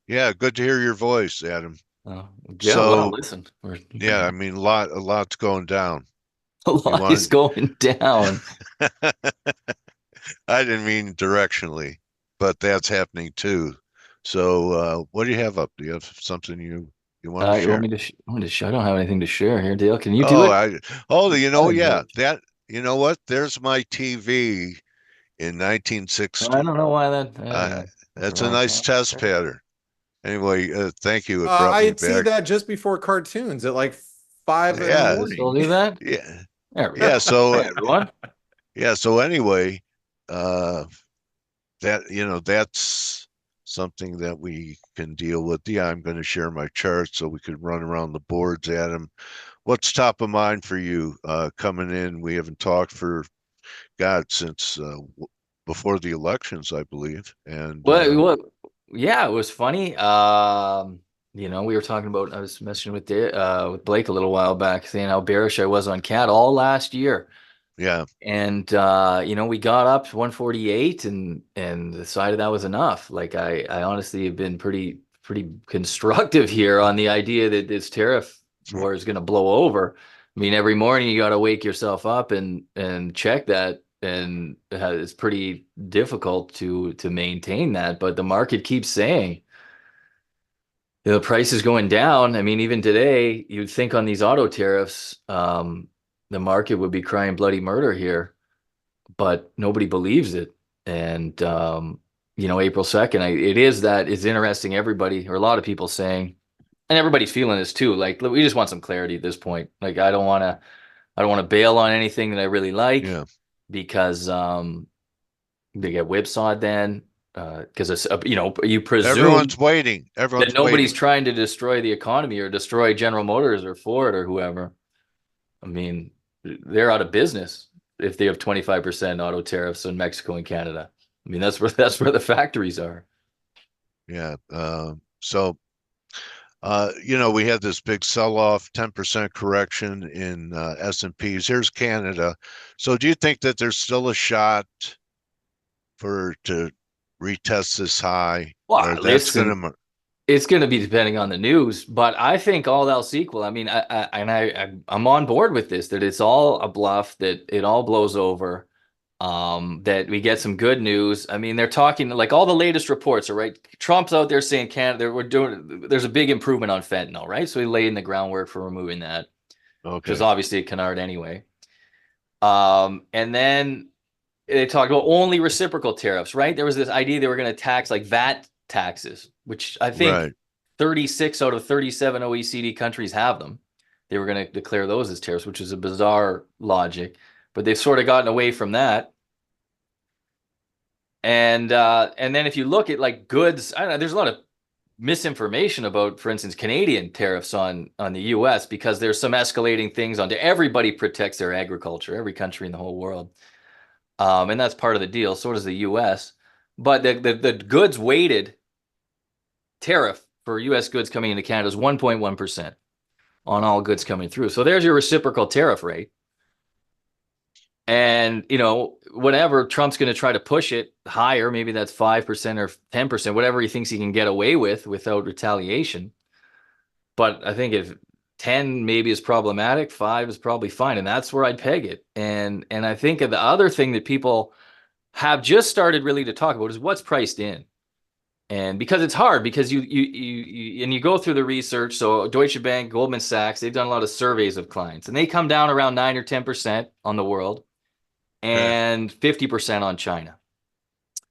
Yeah, good to hear your voice, Adam. Oh, yeah, well, So, listen, yeah, I mean, a lot's going down. a You lot is want going down. I didn't mean directionally, but that's happening too. So, what do you have up? Do you have something you want to You want share? me to? I want to. I don't have anything to share here, Dale. Can you do Oh, it? yeah, you know what? There's my TV in I 1960. don't know why that. Uh, That's the that's a wrong nice time. test pattern. Anyway, thank you. It brought me I see back. that just before cartoons at like 5 in the Yeah, You still morning. do that? yeah, There we yeah. go. So, Hey, everyone. yeah. So anyway, uh, that's something that we can deal with. Yeah, I'm going to share my chart so we could run around the boards, Adam. What's top of mind for you coming in? We haven't talked for God since before the elections, I believe. And What? Yeah, it was funny. We were talking about. I was messaging with Blake a little while back, saying how bearish I was on CAD all last year. yeah, And we got up to 148 and decided that was enough. Like I honestly have been pretty constructive here on the idea that this tariff war is going to blow over. I mean, every morning you got to wake yourself up and check that, and it's pretty difficult to maintain that. But the market keeps saying the price is going down. I mean, even today, you'd think on these auto tariffs, the market would be crying bloody murder here, but nobody believes it. And April 2nd, it's interesting. Everybody, or a lot of people saying, and everybody's feeling this too. Like, we just want some clarity at this point. Like, I don't want to bail on anything that I really like yeah. because they get whipsawed then. Because you presume Everyone's waiting. that Everyone's nobody's waiting. trying to destroy the economy or destroy General Motors or Ford or whoever. I mean, they're out of business if they have 25% auto tariffs on Mexico and Canada. I mean, that's where the factories are. Yeah. We had this big sell-off, 10% correction in S&Ps. Here's Canada. So do you think that there's still a shot for to retest this high, Well, or that's listen, gonna? it's going to be depending on the news, but I think all else equal. I mean, I'm on board with this, that it's all a bluff, that it all blows over, that we get some good news. I mean, they're talking like all the latest reports are right. Trump's out there saying Canada, there's a big improvement on fentanyl, right? So he laid in the groundwork for removing that, which is Okay. obviously a canard anyway. And then they talked about only reciprocal tariffs, right? There was this idea they were going to tax like VAT taxes, which I think Right. 36 out of 37 OECD countries have them. They were going to declare those as tariffs, which is a bizarre logic, but they've sort of gotten away from that. And then if you look at like goods, I don't know, there's a lot of misinformation about, for instance, Canadian tariffs on the US because there's some escalating things onto everybody protects their agriculture, every country in the whole world. And that's part of the deal. So does the U.S. But the goods weighted tariff for U.S. goods coming into Canada is 1.1% on all goods coming through. So there's your reciprocal tariff rate. And, whatever, Trump's going to try to push it higher. Maybe that's 5% or 10%, whatever he thinks he can get away with without retaliation. But I think if 10 maybe is problematic, 5 is probably fine. And that's where I'd peg it. And I think the other thing that people have just started really to talk about is what's priced in. And because it's hard, because you go through the research. So Deutsche Bank, Goldman Sachs, they've done a lot of surveys of clients, and they come down around 9 or 10% on the world, Okay. and 50% on China,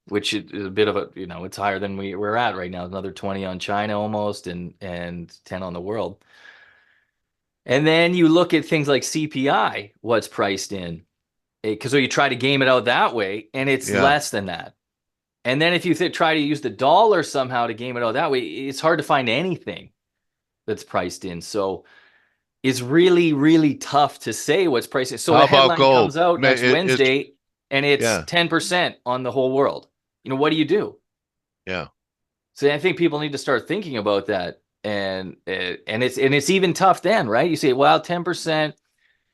which is a bit of it's higher than we're at right now. Another 20 on China almost, and 10 on the world. And then you look at things like CPI, what's priced in, because so you try to game it out that way, and it's Yeah. less than that. And then if you try to use the dollar somehow to game it out that way, it's hard to find anything that's priced in. So it's really, really tough to say what's priced in. So How the about headline gold? comes out next It's Wednesday and it's yeah, 10% on the whole world. What do you do? yeah, So I think people need to start thinking about that. And it's even tough then, right? You say, well, 10%,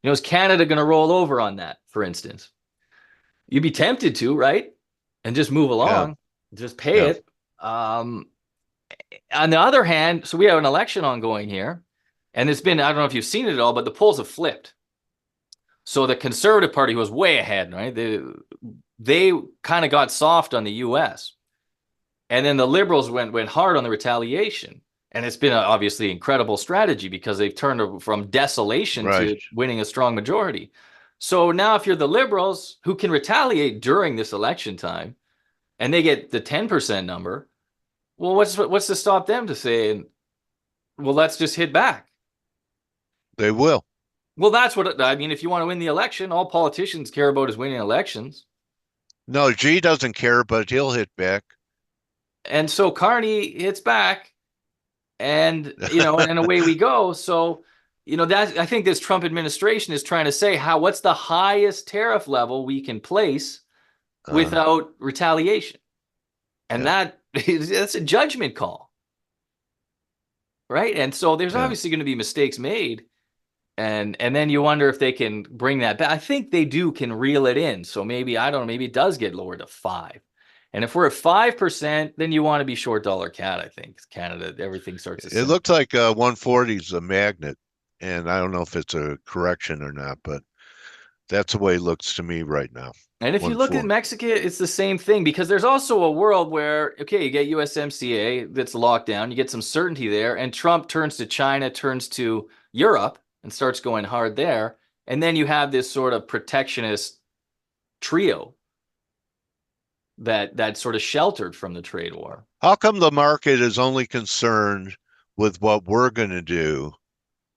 is Canada going to roll over on that, for instance? You'd be tempted to, right? And just move yeah, along, just pay yeah. it. Um, On the other hand, so we have an election ongoing here, and it's been, I don't know if you've seen it at all, but the polls have flipped. So the Conservative Party was way ahead, right? They kind of got soft on the US. And then the Liberals went hard on the retaliation. And it's been obviously incredible strategy because they've turned from desolation Right. to winning a strong majority. So now if you're the Liberals who can retaliate during this election time and they get the 10% number, well, what's to stop them to saying, well, let's just hit back? They will. Well, that's what I mean. If you want to win the election, all politicians care about is winning elections. No, G doesn't care, but he'll hit back. And so Carney hits back, and and away we go. So, that I think this Trump administration is trying to say what's the highest tariff level we can place without retaliation, and that's a judgment call, right? And so there's obviously going to be mistakes made. And then you wonder if they can bring that back. I think they can reel it in. So maybe, I don't know, maybe it does get lowered to 5. And if we're at 5%, then you want to be short dollar CAD, I think. Canada, everything starts to It looks like 140 is a magnet, and I don't know if it's a correction or not, but that's the way it looks to me right now. And if you look at Mexico, it's the same thing, because there's also a world where, okay, you get USMCA that's locked down, you get some certainty there, and Trump turns to China, turns to Europe, and starts going hard there. And then you have this sort of protectionist trio that's sort of sheltered from the trade war. How come the market is only concerned with what we're going to do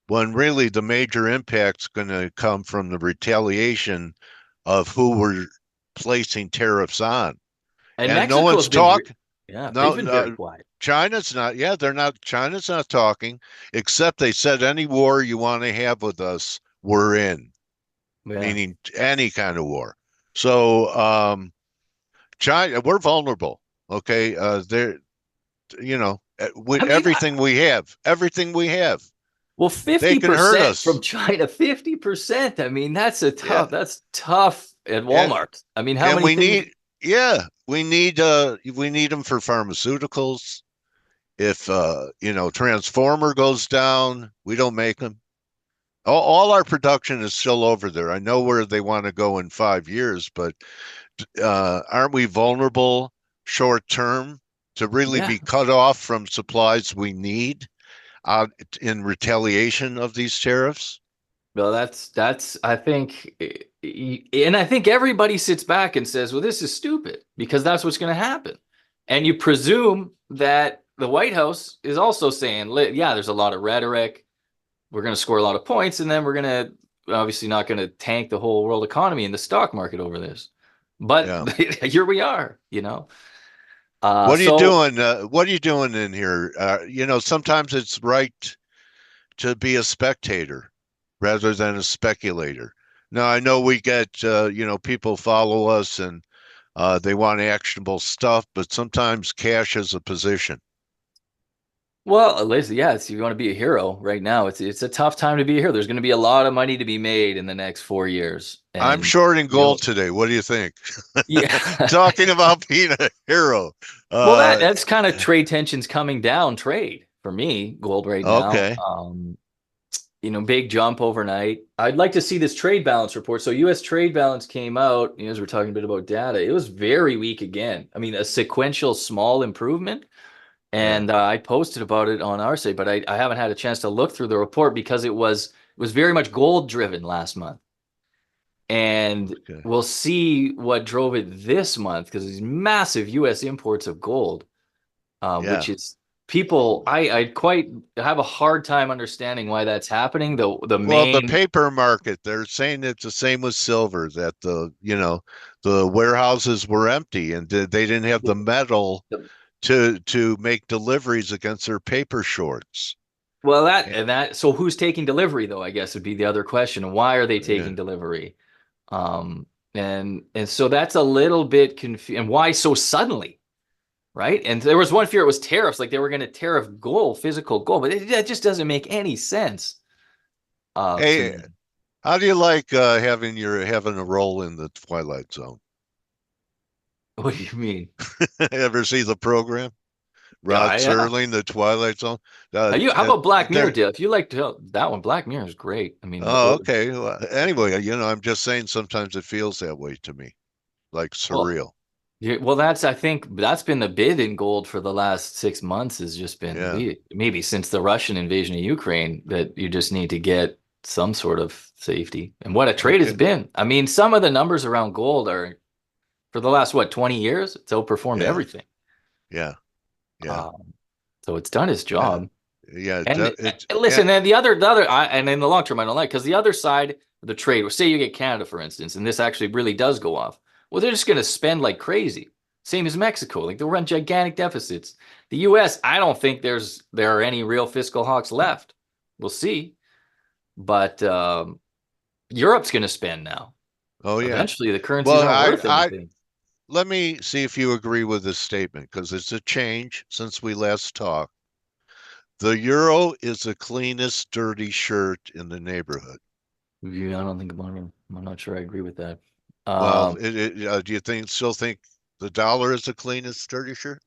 when really the major impact's going to come from the retaliation of who we're placing tariffs on? And no one's talking. Yeah, they've been very quiet. China's not. Yeah, they're not. China's not talking, except they said any war you want to have with us, we're in, meaning any kind of war. So, China, we're vulnerable. Okay, they're, everything we have. Well, 50% from China, 50%. I mean, that's tough. That's tough at Walmart. I mean, how many things? We need them for pharmaceuticals. If Transformer goes down, we don't make them. All our production is still over there. I know where they want to go in 5 years, but aren't we vulnerable short term to really be cut off from supplies we need in retaliation of these tariffs? Well, that's I think, and I think everybody sits back and says, well, this is stupid, because that's what's going to happen. And you presume that the White House is also saying, yeah, there's a lot of rhetoric. We're going to score a lot of points, and then we're going to obviously not going to tank the whole world economy and the stock market over this. But here we are, What are you doing? What are you doing in here? Sometimes it's right to be a spectator rather than a speculator. Now, I know we get, people follow us and they want actionable stuff, but sometimes cash is a position. Well, listen, you want to be a hero right now. It's a tough time to be a hero. There's going to be a lot of money to be made in the next 4 years. And, I'm short in gold today. What do you think? Yeah, talking about being a hero. Well, that's kind of trade tensions coming down. Trade for me, gold right now. Okay. Big jump overnight. I'd like to see this trade balance report. So U.S. trade balance came out, as we're talking a bit about data. It was very weak again. I mean, a sequential small improvement. And I posted about it on our site, but I haven't had a chance to look through the report because it was very much gold driven last month. And we'll see what drove it this month, because these massive U.S. imports of gold, which is people, I quite have a hard time understanding why that's happening. The paper market, they're saying it's the same with silver, that the warehouses were empty and they didn't have the metal to make deliveries against their paper shorts. Well, so who's taking delivery, though, I guess would be the other question. Why are they taking delivery? And so that's a little bit confusing. And why so suddenly? Right. And there was one fear it was tariffs, like they were going to tariff gold, physical gold, but that just doesn't make any sense. Hey, how do you like having a role in the Twilight Zone? What do you mean? Ever see the program? Rod Yeah. Serling, The Twilight Zone. How about Black Mirror, There. Dale? If you like that one, Black Mirror is great. I mean, Oh, okay. Well, anyway, I'm just saying sometimes it feels that way to me, like well, surreal. yeah, well, I think that's been the bid in gold for the last 6 months has just been Yeah. maybe since the Russian invasion of Ukraine that you just need to get some sort of safety. And what a trade has Okay. been. I mean, some of the numbers around gold are for the last, what, 20 years? It's outperformed Yeah. everything. Yeah. Yeah. So it's done its Yeah. job. Yeah. And It's listen, then and in the long term, I don't like because the other side of the trade, say you get Canada, for instance, and this actually really does go off. Well, they're just going to spend like crazy. Same as Mexico. Like they'll run gigantic deficits. The US, I don't think there are any real fiscal hawks left. We'll see. But Europe's going to spend now. oh yeah. Eventually, the currencies Well, aren't worth I anything. let me see if you agree with this statement because it's a change since we last talked. The euro is the cleanest dirty shirt in the neighborhood. Yeah, I don't think I'm not sure I agree with that. Well, Um, do you still think the dollar is the cleanest dirty shirt?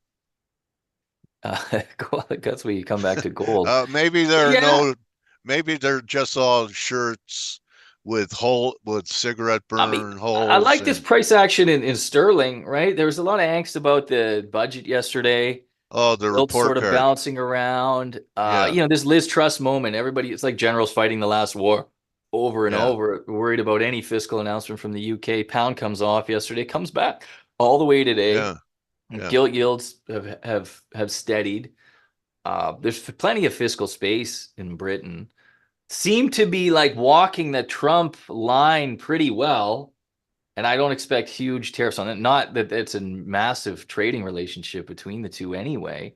that's where you come back to gold. Maybe there are Yeah, no, maybe they're just all shirts with cigarette I mean, burn I holes like this and price action in sterling, right? There was a lot of angst about the budget yesterday. oh, the Gilt's report sort of card. bouncing around. Yeah, This Liz Truss moment. Everybody, it's like generals fighting the last war over and yeah, over, worried about any fiscal announcement from the UK. Pound comes off yesterday, comes back all the way today. yeah, yeah. Gilt yields have steadied. There's plenty of fiscal space in Britain. Seem to be like walking the Trump line pretty well. And I don't expect huge tariffs on it. Not that it's a massive trading relationship between the two anyway.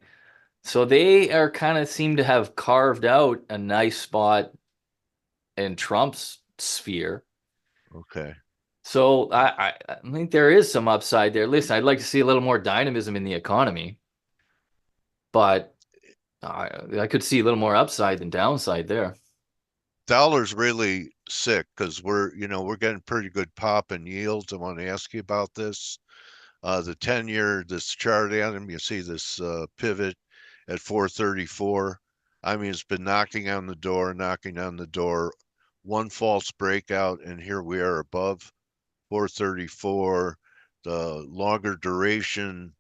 So they are kind of seem to have carved out a nice spot in Trump's sphere. Okay. So I think there is some upside there. Listen, I'd like to see a little more dynamism in the economy, but I could see a little more upside than downside there. Dollar's really sick because we're getting pretty good pop in yields. I want to ask you about this. The 10-year, this chart item, you see this pivot at 434. I mean, it's been knocking on the door, knocking on the door. One false breakout, and here we are above 434. The longer duration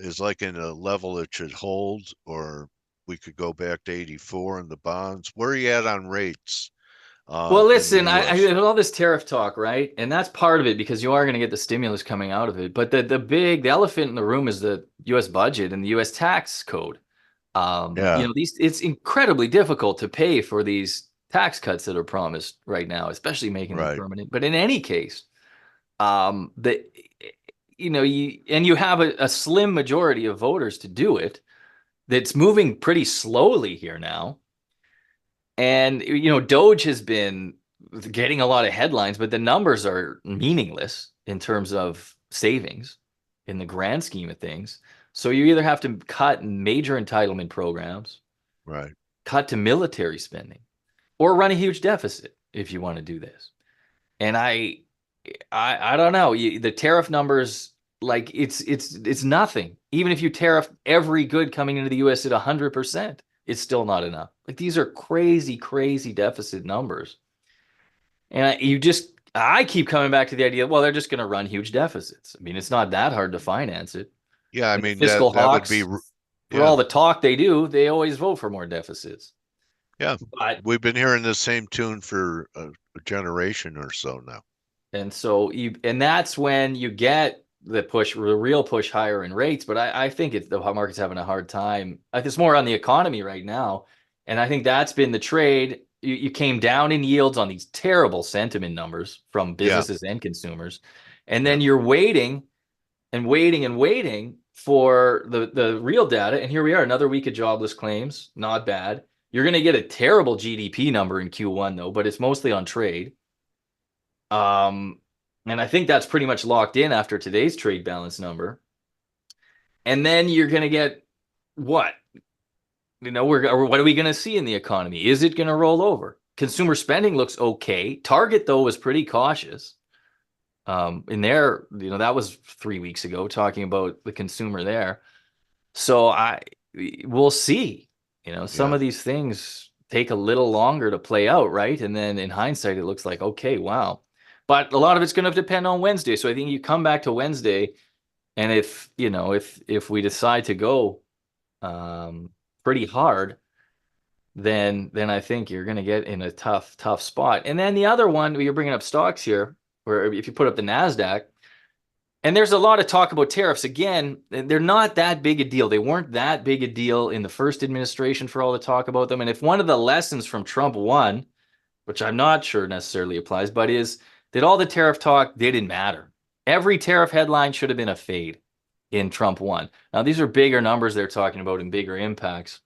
is like in a level it should hold, or we could go back to 84 in the bonds. Where are you at on rates Well, in the listen, U.S.? all this tariff talk, right? And that's part of it because you are going to get the stimulus coming out of it. But the elephant in the room is the U.S. budget and the U.S. tax code. Yeah, It's incredibly difficult to pay for these tax cuts that are promised right now, especially making them right, permanent. But in any case, the you have a slim majority of voters to do it. That's moving pretty slowly here now. And Doge has been getting a lot of headlines, but the numbers are meaningless in terms of savings in the grand scheme of things. So you either have to cut major entitlement programs, right. cut to military spending, or run a huge deficit if you want to do this. And I don't know. The tariff numbers, like it's nothing. Even if you tariff every good coming into the U.S. at 100%, it's still not enough. Like these are crazy, crazy deficit numbers. And I keep coming back to the idea, well, they're just going to run huge deficits. I mean, it's not that hard to finance it. Yeah, I And the mean fiscal that would be hawks, for yeah, all the talk they do, they always vote for more deficits. yeah. But We've been hearing the same tune for a generation or so now. and that's when you get the real push higher in rates. But I think the market's having a hard time. It's more on the economy right now. And I think that's been the trade. You came down in yields on these terrible sentiment numbers from Yeah, businesses and consumers. And yeah, then you're waiting and waiting and waiting for the real data. And here we are, another week of jobless claims. Not bad. You're going to get a terrible GDP number in Q1, though, but it's mostly on trade. And I think that's pretty much locked in after today's trade balance number. And then you're going to get what? What are we going to see in the economy? Is it going to roll over? Consumer spending looks okay. Target, though, was pretty cautious. In there, that was 3 weeks ago, talking about the consumer there. So we'll see. Some Yeah. of these things take a little longer to play out, right? And then in hindsight, it looks like, okay, wow. But a lot of it's going to depend on Wednesday. So I think you come back to Wednesday, and if we decide to go pretty hard, then I think you're going to get in a tough spot. And then the other one, you're bringing up stocks here, where if you put up the Nasdaq, and there's a lot of talk about tariffs. Again, they're not that big a deal. They weren't that big a deal in the first administration for all the talk about them. And if one of the lessons from Trump won, which I'm not sure necessarily applies, but is that all the tariff talk didn't matter. Every tariff headline should have been a fade in Trump one. Now, these are bigger numbers they're talking about and bigger impacts.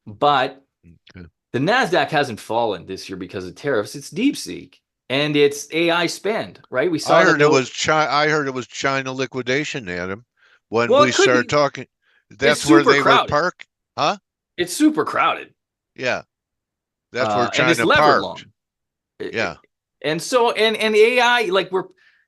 But Okay. the NASDAQ hasn't fallen this year because of tariffs. It's DeepSeek and it's AI spend, right? We saw I that. heard it was China. I heard it was China liquidation, Adam. When Well, we it could started be. talking, It's that's where super they were crowded. parked, huh? It's super crowded. Yeah, that's where And it's China levered parked. long. Yeah, And so and AI, like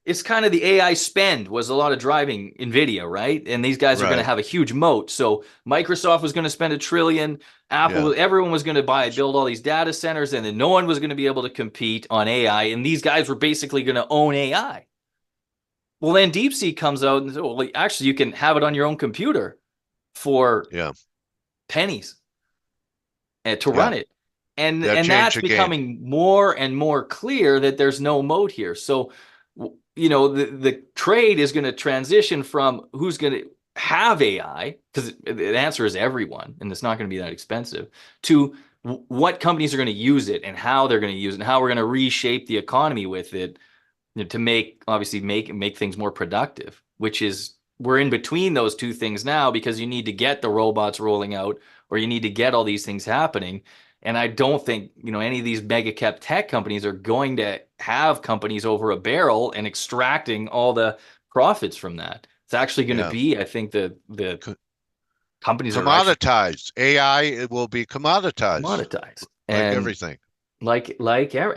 it's kind of the AI spend was a lot of driving Nvidia, right? And these guys are going to right. have a huge moat. So Microsoft was going to spend $1 trillion, Yeah, Apple, everyone was going to build all these data centers, and then no one was going to be able to compete on AI. And these guys were basically going to own AI. Well, then DeepSeek comes out and says, well, actually, you can have it on your own computer for yeah, pennies to yeah. run it. And That and changed that's the game. becoming more and more clear that there's no moat here. So, the trade is going to transition from who's going to have AI, because the answer is everyone, and it's not going to be that expensive, to what companies are going to use it and how they're going to use it and how we're going to reshape the economy with it, to make things more productive, which is we're in between those two things now because you need to get the robots rolling out or you need to get all these things happening. And I don't think, any of these mega cap tech companies are going to have companies over a barrel and extracting all the profits from that. It's actually going to Yeah, be, I think, the Co- companies are actually commoditized. AI, it will be commoditized, monetized. like And everything.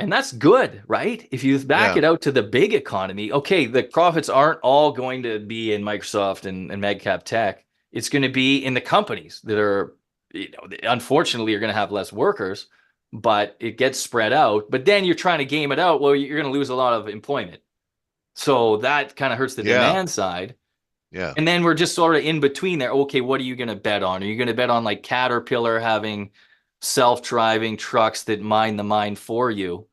and that's good, right? If you back Yeah, it out to the big economy, okay, the profits aren't all going to be in Microsoft and mega cap tech. It's going to be in the companies that are, unfortunately, are going to have less workers, but it gets spread out. But then you're trying to game it out. Well, you're going to lose a lot of employment, so that kind of hurts the yeah, demand side. yeah, And then we're just sort of in between there. Okay, what are you going to bet on? Are you going to bet on like Caterpillar having self-driving trucks that mine the mine for you?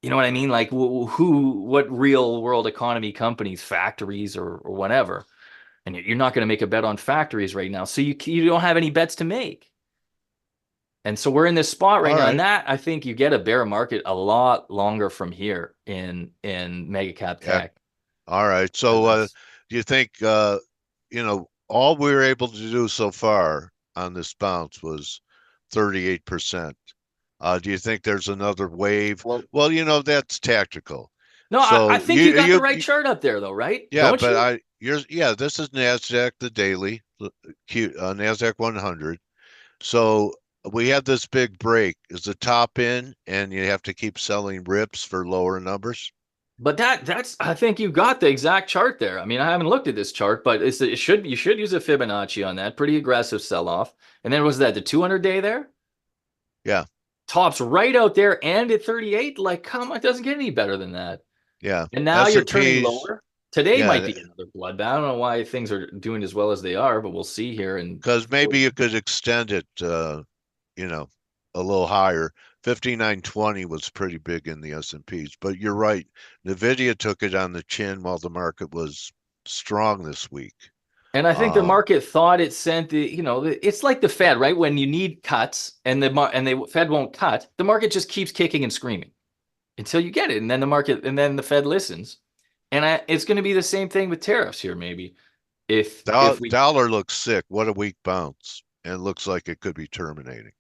You know what I mean? Like what real world economy companies, factories or whatever. And you're not going to make a bet on factories right now. So you don't have any bets to make. And so we're in this spot right all now. And right, that, I think, you get a bear market a lot longer from here in mega cap yeah, tech. all right. And So, that's do you think, all we were able to do so far on this bounce was 38%? Do you think there's another wave? well, Well, that's tactical. no, I So think you got the right chart up there though, right? yeah, Don't but you? this is Nasdaq, the daily, Nasdaq 100. So we had this big break. Is the top in, and you have to keep selling rips for lower numbers? But that's I think you got the exact chart there. I mean, I haven't looked at this chart, but you should use a Fibonacci on that. Pretty aggressive sell off. And then was that the 200 day there? Yeah, Tops right out there and at 38. Like, come on, it doesn't get any better than that. yeah. And now S you're and turning P's, lower. Today might yeah, be another bloodbath. I don't know why things are doing as well as they are, but we'll see here. And because maybe you could extend it, you know, a little higher. 5920 was pretty big in the S&Ps, but you're right. Nvidia took it on the chin while the market was strong this week. I think the Um, market thought it sent it's like the Fed, right? When you need cuts and the Fed won't cut, the market just keeps kicking and screaming until you get it, and then the Fed listens. And it's going to be the same thing with tariffs here, maybe. If we Dollar looks sick. What a weak bounce, and looks like it could be terminating.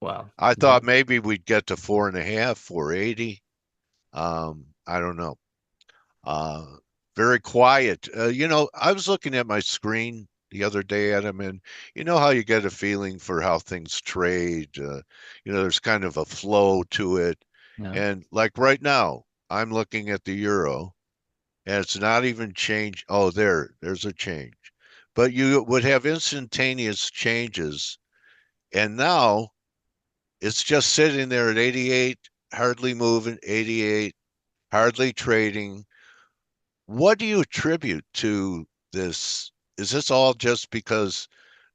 Well, I thought maybe we'd get to 4.5, 480. I don't know. Uh, Very quiet. I was looking at my screen the other day, Adam, and you know how you get a feeling for how things trade. There's kind of a flow to it, yeah. and like right now, I'm looking at the euro, and it's not even changed. Oh, there's a change, but you would have instantaneous changes. And now it's just sitting there at 88, hardly moving, 88, hardly trading. What do you attribute to this? Is this all just because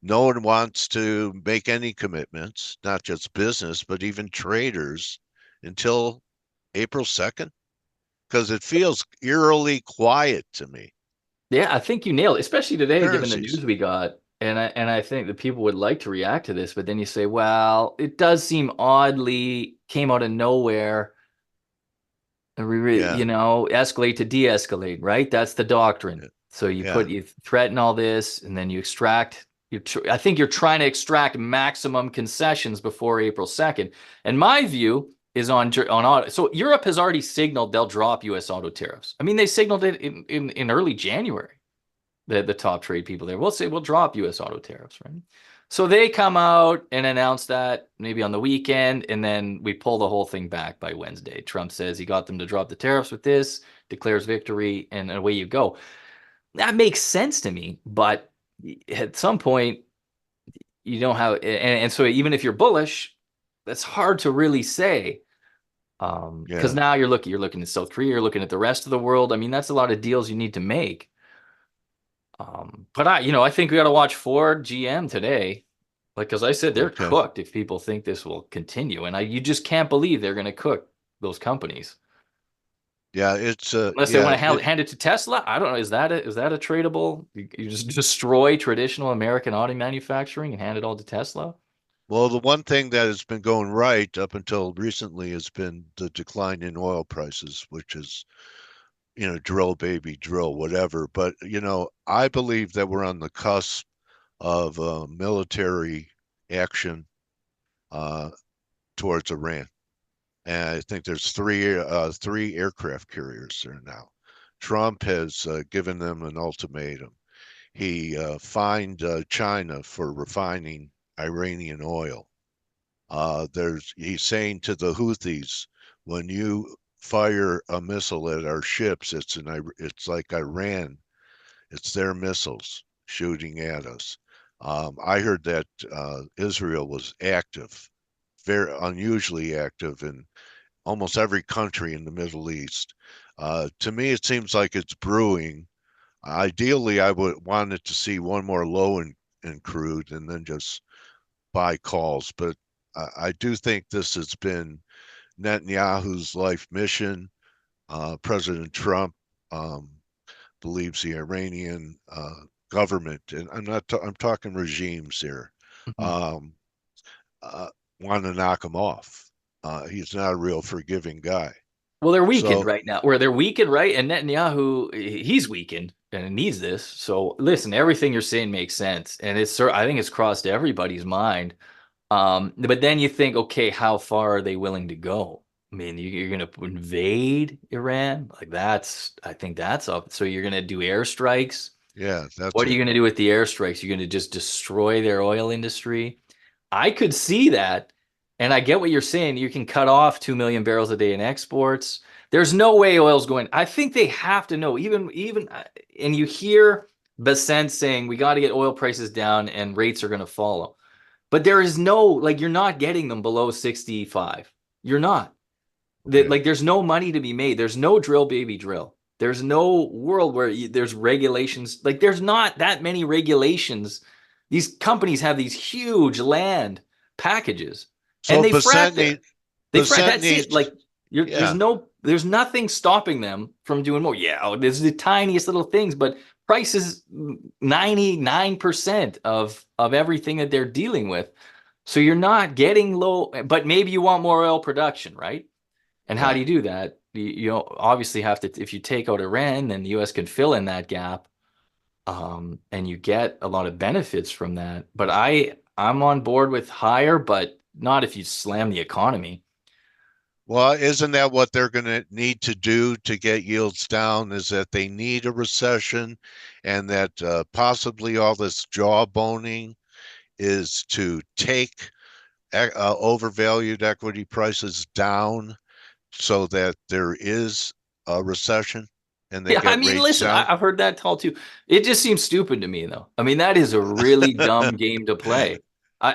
no one wants to make any commitments, not just business, but even traders until April 2nd? Because it feels eerily quiet to me. Yeah, I think you nailed it, especially today, given the Currencies. news we got. And I think that people would like to react to this, but then you say, well, it does seem oddly came out of nowhere. Yeah. Escalate to de-escalate, right? That's the doctrine. So Yeah. you threaten all this, and then you extract. I think you're trying to extract maximum concessions before April 2nd. And my view is on auto. So Europe has already signaled they'll drop U.S. auto tariffs. I mean, they signaled it in early January. The top trade people there will say we'll drop U.S. auto tariffs, right? So they come out and announce that maybe on the weekend, and then we pull the whole thing back by Wednesday. Trump says he got them to drop the tariffs with this, declares victory, and away you go. That makes sense to me, but at some point, you don't have, and so even if you're bullish, that's hard to really say. Because now you're looking at South Korea, you're looking at the rest of the world. I mean, that's a lot of deals you need to make. But I think we got to watch Ford, GM today. Like, as I said, they're cooked if people think this will continue. And you just can't believe they're going to cook those companies. Yeah, it's unless they want to hand it to Tesla. I don't know. Is that a tradable? You just destroy traditional American auto manufacturing and hand it all to Tesla? Well, the one thing that has been going right up until recently has been the decline in oil prices, which is, drill, baby, drill, whatever. But, I believe that we're on the cusp of military action towards Iran. And I think there's three aircraft carriers there now. Trump has given them an ultimatum. He fined China for refining Iranian oil. He's saying to the Houthis, when you fire a missile at our ships, it's like Iran. It's their missiles shooting at us. I heard that Israel was active, very unusually active in almost every country in the Middle East. To me, it seems like it's brewing. Ideally, I would wanted to see one more low in crude and then just buy calls. But I do think this has been Netanyahu's life mission. President Trump believes the Iranian government, and I'm talking regimes here, um, want to knock him off. He's not a real forgiving guy. Well, they're weakened So right now. They're weakened, right? And Netanyahu, he's weakened and needs this. So listen, everything you're saying makes sense, and I think it's crossed everybody's mind. But then you think, okay, how far are they willing to go? I mean, you're going to invade Iran? Like I think that's up. So you're going to do airstrikes. yeah, that's What are you it. going to do with the airstrikes? You're going to just destroy their oil industry? I could see that. And I get what you're saying. You can cut off 2 million barrels a day in exports. There's no way oil's going. I think they have to know, and you hear Bessent saying we got to get oil prices down and rates are going to follow. But there is you're not getting them below 65. You're not. Yeah. There's no money to be made. There's no drill, baby, drill. There's no world where there's regulations. Like, there's not that many regulations. These companies have these huge land packages, and So they fret Bassett there. need They fret. Bassett That's it. needs Like, yeah. there's nothing stopping them from doing more. Yeah, there's the tiniest little things, but price is 99% of everything that they're dealing with. So you're not getting low, but maybe you want more oil production, right? And how Yeah. do you do that? You obviously have to, if you take out Iran, then the US can fill in that gap. And you get a lot of benefits from that. But I'm on board with higher, but not if you slam the economy. Well, isn't that what they're going to need to do to get yields down? Is that they need a recession, and that possibly all this jawboning is to take overvalued equity prices down so that there is a recession and they Yeah, I get mean, rates listen, down. I've heard that tall too. It just seems stupid to me, though. I mean, that is a really dumb game to play.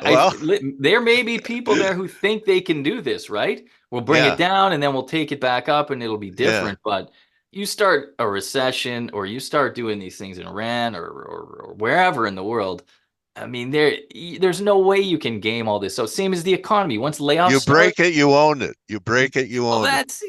Well, There may be people there who think they can do this, right? We'll bring it yeah, down and then we'll take it back up and it'll be yeah. different. But you start a recession or you start doing these things in Iran or wherever in the world. I mean, there's no way you can game all this. So same as the economy. Once layoffs You start, break it, you own it. You break it, you well, own it. that's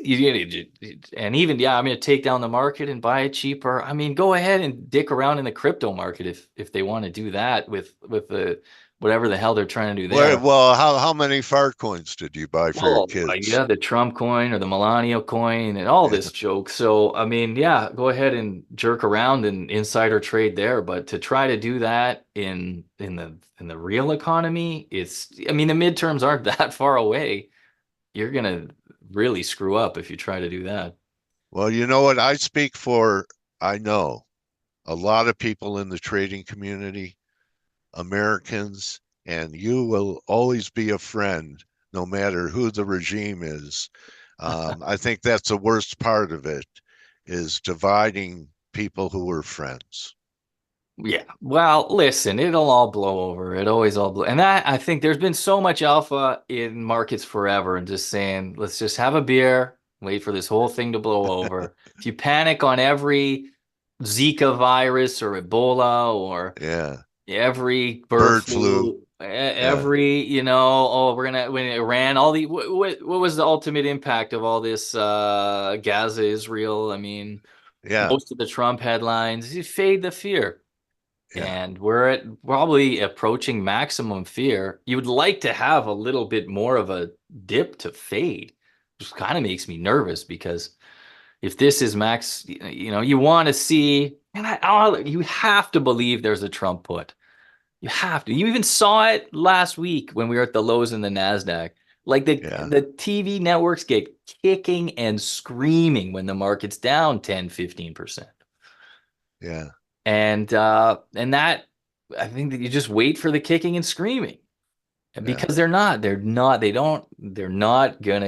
and even I'm going to take down the market and buy it cheaper. I mean, go ahead and dick around in the crypto market if they want to do that with the whatever the hell they're trying to do there. Well, how many fart coins did you buy for your Well, kids? yeah, the Trump coin or the Melania coin and all Yeah, this joke. So, I mean, yeah, go ahead and jerk around and insider trade there, but to try to do that in the real economy, I mean, the midterms aren't that far away. You're gonna really screw up if you try to do that. well, you know what? I speak for, I know a lot of people in the trading community, Americans, and you will always be a friend no matter who the regime is. I think that's the worst part of it is dividing people who were friends. Yeah. Well, listen, it'll all blow over. It always all blow. And that I think there's been so much alpha in markets forever and just saying, let's just have a beer, wait for this whole thing to blow over. If you panic on every Zika virus or Ebola or Yeah, every bird bird flu. flu, Yeah, every, oh, when Iran, all the what was the ultimate impact of all this Gaza, Israel? I mean, yeah, most of the Trump headlines, you fade the fear. yeah, And we're at probably approaching maximum fear. You would like to have a little bit more of a dip to fade, which kind of makes me nervous because if this is max, you want to see, and you have to believe there's a Trump put. You have to. You even saw it last week when we were at the lows in the NASDAQ. Like yeah, the TV networks get kicking and screaming when the market's down 10, 15%. yeah, And that I think that you just wait for the kicking and screaming. And yeah. because they're not gonna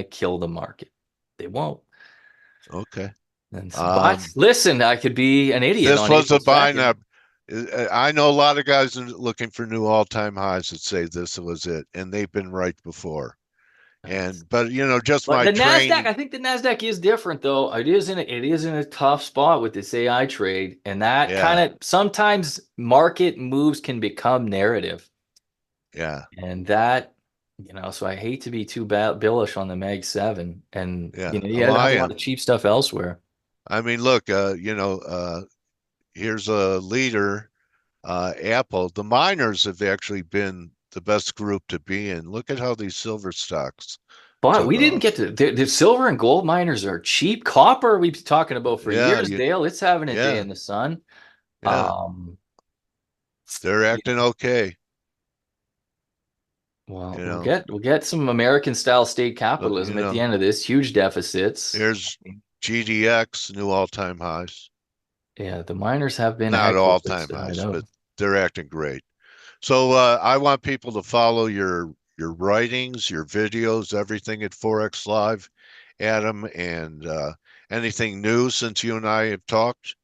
kill the market. They won't. Okay. But listen, I could be an idiot This on was a April buying 2nd. up. I know a lot of guys looking for new all-time highs that say this was it, and they've been right before. But just But my the NASDAQ, training. I think the NASDAQ is different though. It is in a tough spot with this AI trade. And that kind Yeah, of sometimes market moves can become narrative. yeah, And that, so I hate to be too bullish on the Mag 7. And, yeah. you Well, have I a lot am. of cheap stuff elsewhere. I mean, look, here's a leader, Apple. The miners have actually been the best group to be in. Look at how these silver stocks But we took didn't get off. to the silver and gold miners are cheap. Copper, we've been talking about for Yeah, years, Dale. It's having a day yeah, in the sun. yeah. Um, They're acting okay. well, You we'll know, get we'll get some American style state look, capitalism at the end of this. Huge deficits. here's GDX, new all-time highs. Yeah, the miners have been a Not heck of a bitch all-time to hide highs, out. but they're acting great. So I want people to follow your writings, your videos, everything at Forex Live, Adam, and anything new since you and I have talked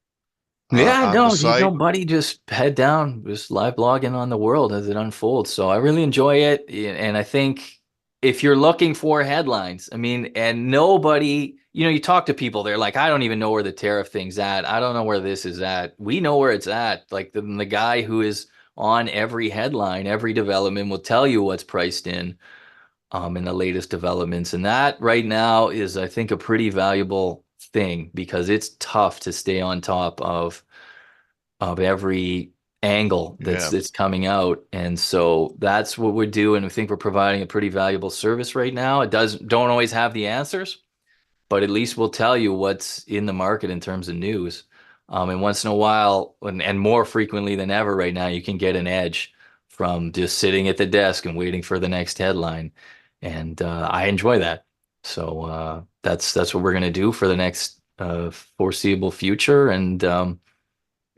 Yeah, on the no, site. buddy, just head down, just live blogging on the world as it unfolds. So I really enjoy it. And I think if you're looking for headlines, I mean, and nobody, you talk to people, they're like, I don't even know where the tariff thing's at. I don't know where this is at. We know where it's at. Like the guy who is on every headline, every development will tell you what's priced in the latest developments. And that right now is, I think, a pretty valuable thing because it's tough to stay on top of every angle Yeah, that's coming out. And so that's what we're doing. I think we're providing a pretty valuable service right now. It don't always have the answers, but at least we'll tell you what's in the market in terms of news. And once in a while, and more frequently than ever right now, you can get an edge from just sitting at the desk and waiting for the next headline. And I enjoy that. So that's what we're going to do for the next foreseeable future. And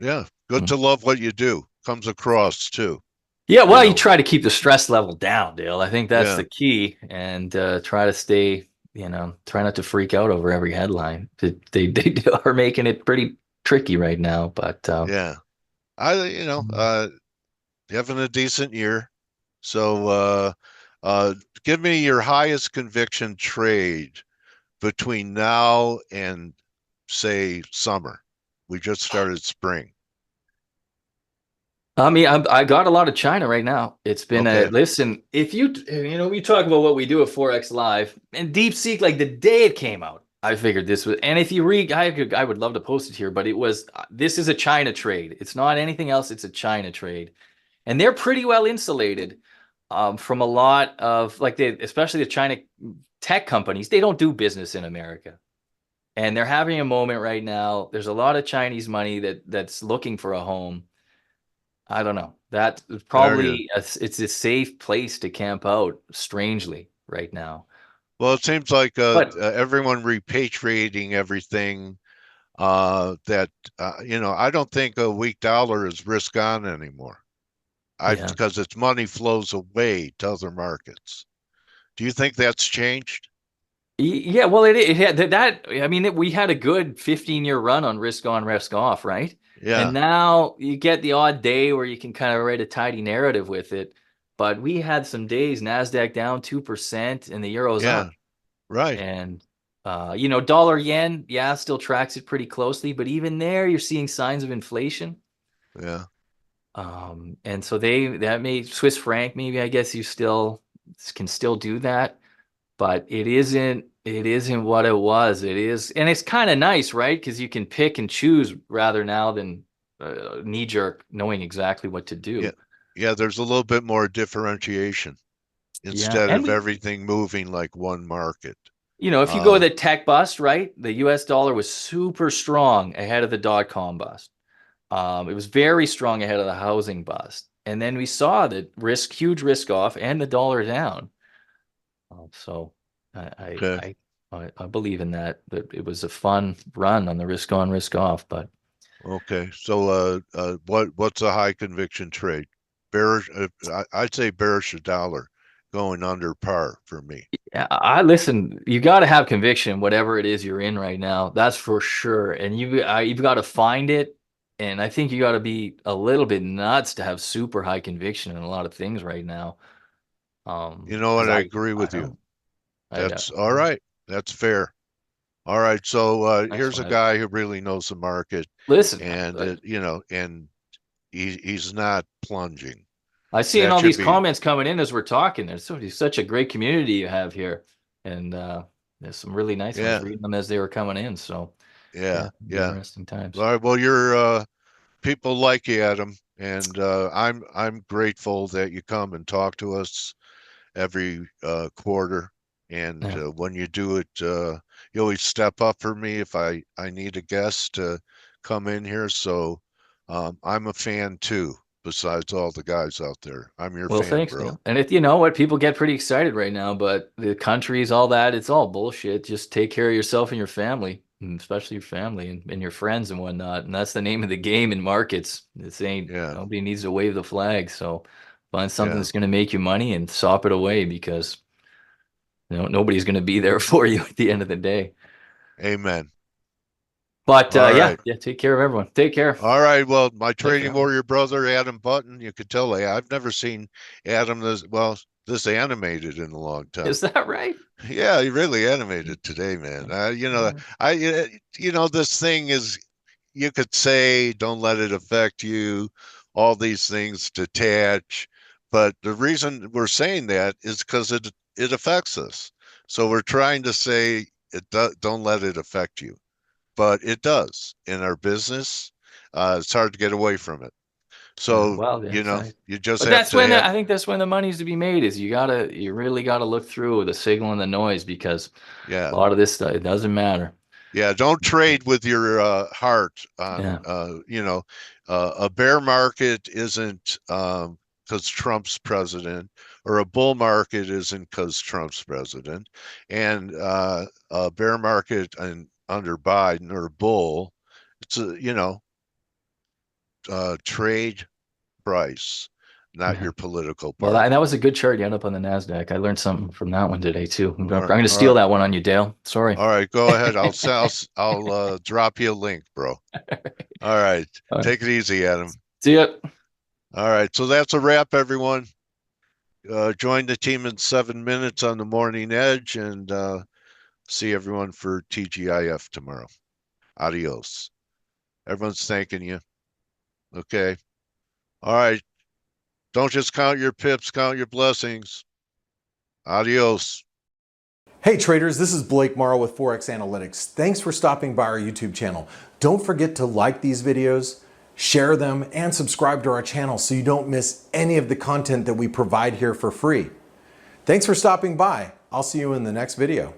yeah. Good to love what you do. Comes across too. yeah, You well, you know. try to keep the stress level down, Dale. I think that's Yeah, the key, and try to stay try not to freak out over every headline. They are making it pretty tricky right now, but Yeah. Having a decent year. So, give me your highest conviction trade between now and say summer. We just started spring. I mean, I got a lot of China right now. It's been Okay. listen, if we talk about what we do at Forex Live and DeepSeek, like the day it came out, I figured this was, and if you read, I would love to post it here, but this is a China trade. It's not anything else. It's a China trade. And they're pretty well insulated from a lot of especially the China tech companies. They don't do business in America. And they're having a moment right now. There's a lot of Chinese money that's looking for a home. I don't know. That is There you. probably it's a safe place to camp out, strangely, right now. Well, it seems like But everyone repatriating everything. That I don't think a weak dollar is risk on anymore. yeah, Because its money flows away to other markets. Do you think that's changed? yeah. Well, it had that. I mean, we had a good 15-year run on risk on, risk off, right? And Yeah, now you get the odd day where you can kind of write a tidy narrative with it. But we had some days, Nasdaq down 2% and the euro's yeah, up. right. And dollar yen, yeah, still tracks it pretty closely, but even there, you're seeing signs of inflation. Yeah. And so that may Swiss franc, maybe I guess you still can still do that, but it isn't what it was. It is, and it's kind of nice, right? Because you can pick and choose rather now than knee jerk knowing exactly what to Yeah. do. Yeah, there's a little bit more differentiation Yeah, instead and of we, everything moving like one market. if you go Uh, the tech bust, right? The U.S. dollar was super strong ahead of the dot-com bust. It was very strong ahead of the housing bust. And then we saw the huge risk off and the dollar down. So I, okay. I, I believe in that it was a fun run on the risk on, risk off. But Okay. So, what's a high conviction trade? Bearish, I'd say bearish a dollar going under par for me. yeah, I listen, you got to have conviction, whatever it is you're in right now. That's for sure. And you've got to find it. And I think you got to be a little bit nuts to have super high conviction in a lot of things right now. You know Because what? I I, agree I with you. don't, I don't. That's all right. That's fair. All right. So, Next here's a one. guy who really knows the market, Listen, and and he's not plunging. I see in That all should these be, comments coming in as we're talking. Such a great community you have here, and there's some really nice ones. yeah, Reading them as they were coming in. So yeah, yeah, it'll be yeah. interesting times. All right. Well, you're people like you, Adam, and I'm grateful that you come and talk to us every quarter. And Yeah. when you do it, you always step up for me if I need a guest to come in here. So I'm a fan too. Besides all the guys out there, I'm your Well, fan, thanks, bro. Neil. And if you know what, people get pretty excited right now, but the countries, all that, it's all bullshit. Just take care of yourself and your family, and especially your family and your friends and whatnot. And that's the name of the game in markets. This ain't Yeah, nobody needs to wave the flag. So find something yeah. that's going to make you money and sop it away because nobody's going to be there for you at the end of the day. Amen. But All yeah, right. yeah, take care of everyone. Take care. All right. Well, my Thanks for trading having me. warrior brother, Adam Button, you could tell I've never seen Adam this animated in a long time. Is that right? Yeah, he really animated today, man. This thing is, you could say, don't let it affect you, all these things detach. But the reason we're saying that is because it affects us. So we're trying to say don't let it affect you, but it does in our business. It's hard to get away from it. So, Well, that's right. you just But have that's to when have, I think that's when the money's to be made is you really gotta look through the signal and the noise because a yeah. lot of this stuff it doesn't matter. Yeah, don't trade with your heart on, Yeah. a bear market isn't because Trump's president, or a bull market isn't because Trump's president, and a bear market and under Biden or bull, it's a trade price, not your political Well, party. and that was a good chart. You end up on the NASDAQ. I learned something from that one today too. I'm All going to steal that one on you, Dale. Sorry. All right, go ahead. I'll drop you a link, bro. All right. All right. Take it easy, Adam. See ya. All right. So that's a wrap, everyone. Join the team in 7 minutes on the Morning Edge, and see everyone for TGIF tomorrow. Adios. Everyone's thanking you. Okay. All right. Don't just count your pips, count your blessings. Adios. Hey traders, this is Blake Morrow with ForexAnalytix. Thanks for stopping by our YouTube channel. Don't forget to like these videos, share them, and subscribe to our channel so you don't miss any of the content that we provide here for free. Thanks for stopping by. I'll see you in the next video.